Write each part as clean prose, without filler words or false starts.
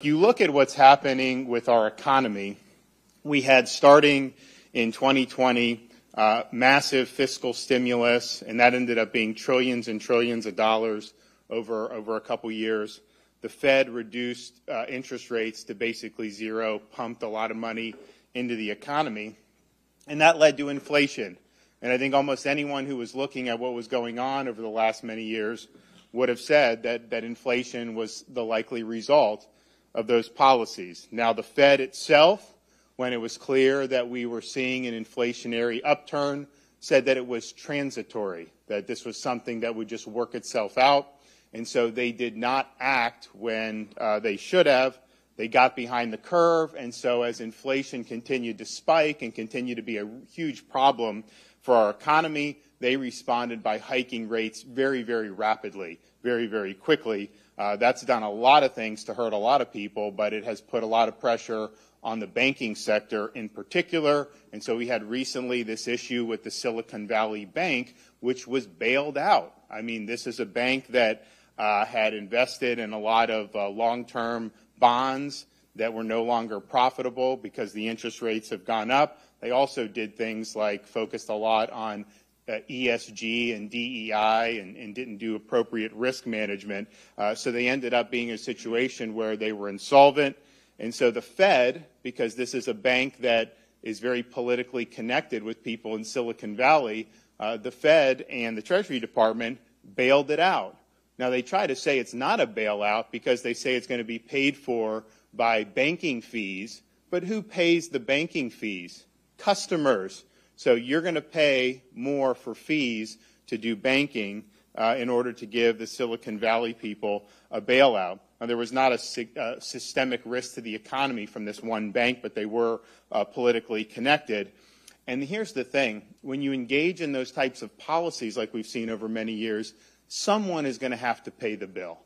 If you look at what's happening with our economy, we had starting in 2020 massive fiscal stimulus, and that ended up being trillions and trillions of dollars over a couple years. The Fed reduced interest rates to basically zero, pumped a lot of money into the economy, and that led to inflation. And I think almost anyone who was looking at what was going on over the last many years would have said that inflation was the likely result of those policies. Now, the Fed itself, when it was clear that we were seeing an inflationary upturn, said that it was transitory, that this was something that would just work itself out. And so they did not act when they should have. They got behind the curve. And so as inflation continued to spike and continue to be a huge problem for our economy, they responded by hiking rates very, very rapidly, very, very quickly. That's done a lot of things to hurt a lot of people, but it has put a lot of pressure on the banking sector in particular. And so we had recently this issue with the Silicon Valley Bank, which was bailed out. I mean, this is a bank that had invested in a lot of long-term bonds that were no longer profitable because the interest rates have gone up. They also did things like focused a lot on ESG and DEI and didn't do appropriate risk management. So they ended up being in a situation where they were insolvent. And so the Fed, because this is a bank that is very politically connected with people in Silicon Valley, the Fed and the Treasury Department bailed it out. Now, they try to say it's not a bailout because they say it's going to be paid for by banking fees. But who pays the banking fees? Customers. So you're going to pay more for fees to do banking in order to give the Silicon Valley people a bailout. Now, there was not a systemic risk to the economy from this one bank, but they were politically connected. And here's the thing. When you engage in those types of policies like we've seen over many years, someone is going to have to pay the bill.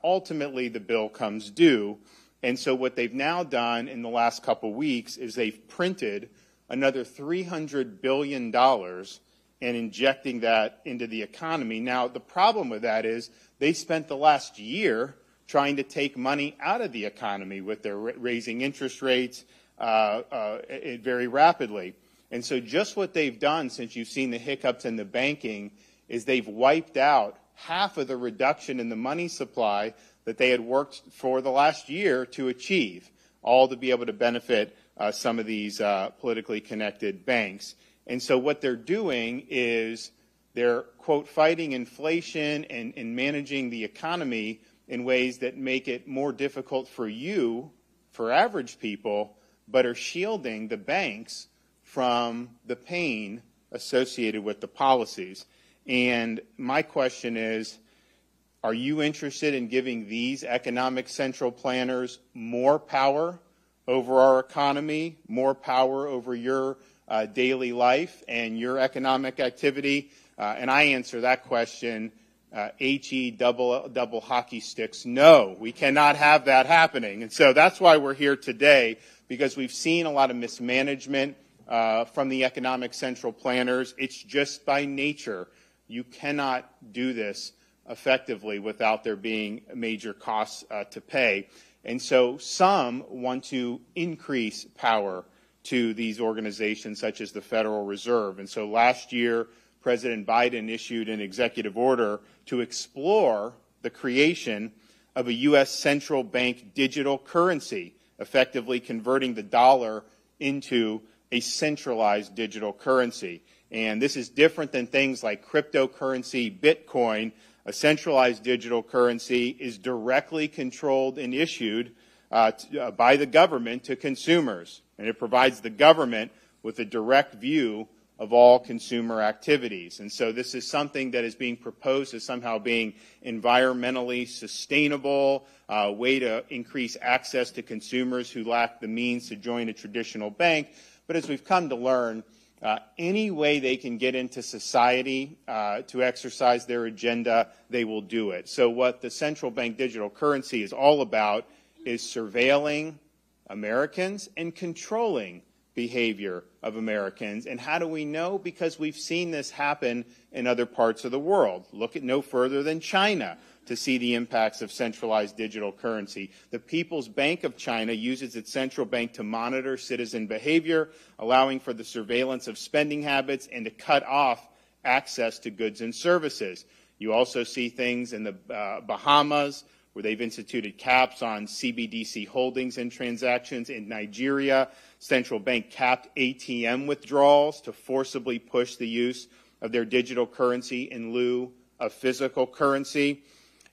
Ultimately, the bill comes due. And so what they've now done in the last couple weeks is they've printed another $300 billion and injecting that into the economy. Now, the problem with that is they spent the last year trying to take money out of the economy with their raising interest rates very rapidly. And so just what they've done since you've seen the hiccups in the banking is they've wiped out half of the reduction in the money supply that they had worked for the last year to achieve, all to be able to benefit some of these politically connected banks. And so what they're doing is they're, quote, fighting inflation and managing the economy in ways that make it more difficult for you, for average people, but are shielding the banks from the pain associated with the policies. And my question is, are you interested in giving these economic central planners more power over our economy, more power over your daily life and your economic activity? And I answer that question, H-E double hockey sticks. No, we cannot have that happening. And so that's why we're here today, because we've seen a lot of mismanagement from the economic central planners. It's just by nature. You cannot do this effectively without there being major costs to pay. And so some want to increase power to these organizations such as the Federal Reserve. And so last year, President Biden issued an executive order to explore the creation of a U.S. central bank digital currency, effectively converting the dollar into a centralized digital currency. And this is different than things like cryptocurrency, Bitcoin. A centralized digital currency is directly controlled and issued by the government to consumers. And it provides the government with a direct view of all consumer activities. And so this is something that is being proposed as somehow being environmentally sustainable, a way to increase access to consumers who lack the means to join a traditional bank. But as we've come to learn, any way they can get into society to exercise their agenda, they will do it. So what the central bank digital currency is all about is surveilling Americans and controlling behavior of Americans. And how do we know? Because we've seen this happen in other parts of the world. Look at no further than China to see the impacts of centralized digital currency. The People's Bank of China uses its central bank to monitor citizen behavior, allowing for the surveillance of spending habits and to cut off access to goods and services. You also see things in the Bahamas, where they've instituted caps on CBDC holdings and transactions. In Nigeria, central bank capped ATM withdrawals to forcibly push the use of their digital currency in lieu of physical currency.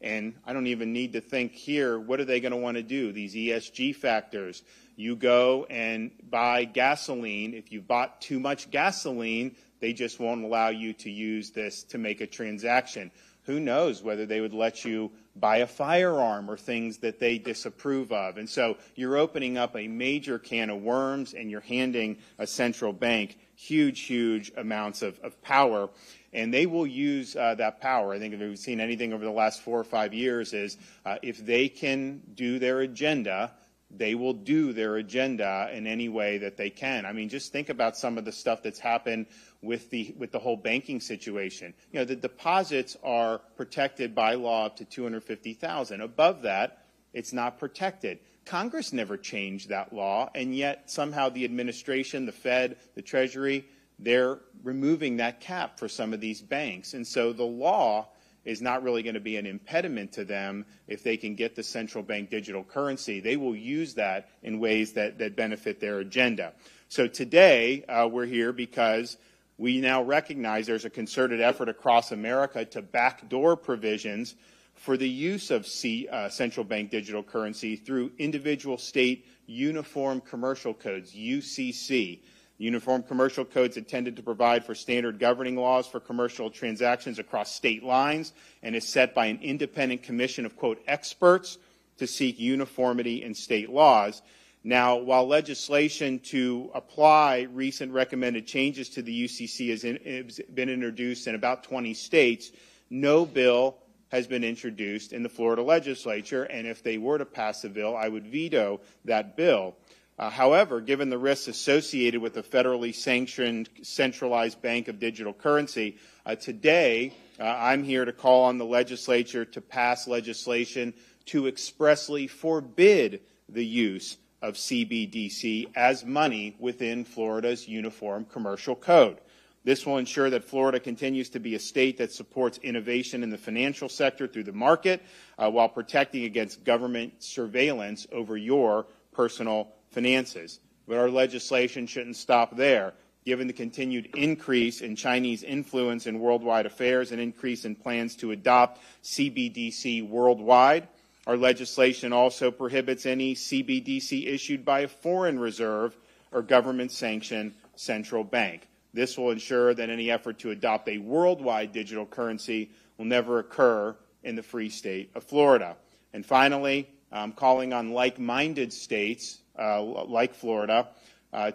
And I don't even need to think here, what are they going to want to do? These ESG factors. You go and buy gasoline. If you bought too much gasoline, they just won't allow you to use this to make a transaction. Who knows whether they would let you buy a firearm or things that they disapprove of. And so you're opening up a major can of worms, and you're handing a central bank huge amounts of power. And they will use that power. I think if we've seen anything over the last 4 or 5 years is if they can do their agenda, they will do their agenda in any way that they can. I mean, just think about some of the stuff that's happened with the whole banking situation. You know, the deposits are protected by law up to $250,000. Above that, it's not protected. Congress never changed that law, and yet somehow the administration, the Fed, the Treasury, they're removing that cap for some of these banks. And so the law is not really going to be an impediment to them if they can get the central bank digital currency. They will use that in ways that benefit their agenda. So today, we're here because we now recognize there's a concerted effort across America to backdoor provisions for the use of central bank digital currency through individual state uniform commercial codes, UCC. Uniform commercial codes intended to provide for standard governing laws for commercial transactions across state lines and is set by an independent commission of, quote, experts to seek uniformity in state laws. Now, while legislation to apply recent recommended changes to the UCC has been introduced in about 20 states, no bill has been introduced in the Florida legislature, and if they were to pass a bill, I would veto that bill. However, given the risks associated with the federally sanctioned centralized bank of digital currency, today I'm here to call on the legislature to pass legislation to expressly forbid the use of CBDC as money within Florida's Uniform Commercial Code. This will ensure that Florida continues to be a state that supports innovation in the financial sector through the market while protecting against government surveillance over your personal finances. But our legislation shouldn't stop there. Given the continued increase in Chinese influence in worldwide affairs and increase in plans to adopt CBDC worldwide, our legislation also prohibits any CBDC issued by a foreign reserve or government-sanctioned central bank. This will ensure that any effort to adopt a worldwide digital currency will never occur in the free state of Florida. And finally, I'm calling on like-minded states like Florida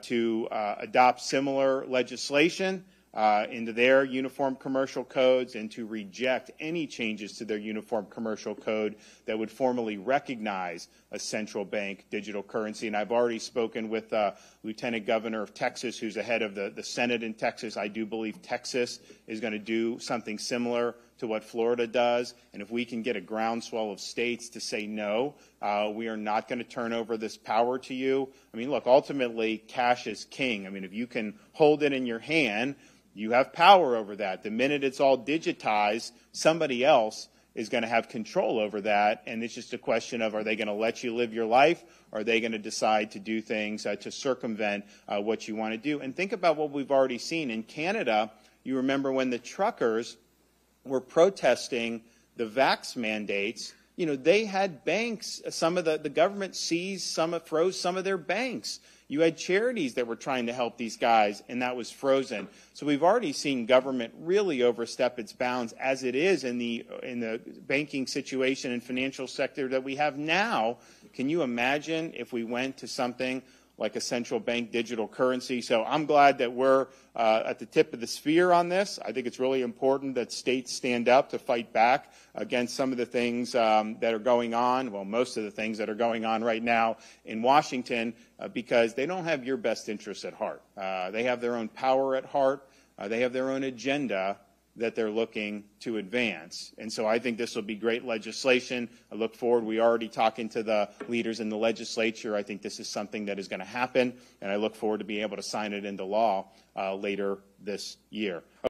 to adopt similar legislation into their uniform commercial codes and to reject any changes to their uniform commercial code that would formally recognize a central bank digital currency. And I've already spoken with Lieutenant Governor of Texas, who's the head of the Senate in Texas. I do believe Texas is going to do something similar to what Florida does. And if we can get a groundswell of states to say no, we are not going to turn over this power to you. I mean, look, ultimately, cash is king. I mean, if you can hold it in your hand, you have power over that. The minute it's all digitized, somebody else is going to have control over that, and it's just a question of, are they going to let you live your life, or are they going to decide to do things to circumvent what you want to do? And think about what we've already seen. In Canada, you remember when the truckers were protesting the vax mandates, you know, they had banks, some of the government seized froze some of their banks. You had charities that were trying to help these guys, and that was frozen. So we've already seen government really overstep its bounds as it is in the banking situation and financial sector that we have now. Can you imagine if we went to something like a central bank digital currency. So I'm glad that we're at the tip of the spear on this. I think it's really important that states stand up to fight back against some of the things that are going on, well, most of the things that are going on right now in Washington, because they don't have your best interests at heart. They have their own power at heart. They have their own agenda that they're looking to advance. And so I think this will be great legislation. I look forward. We're already talking to the leaders in the legislature. I think this is something that is going to happen, and I look forward to being able to sign it into law later this year.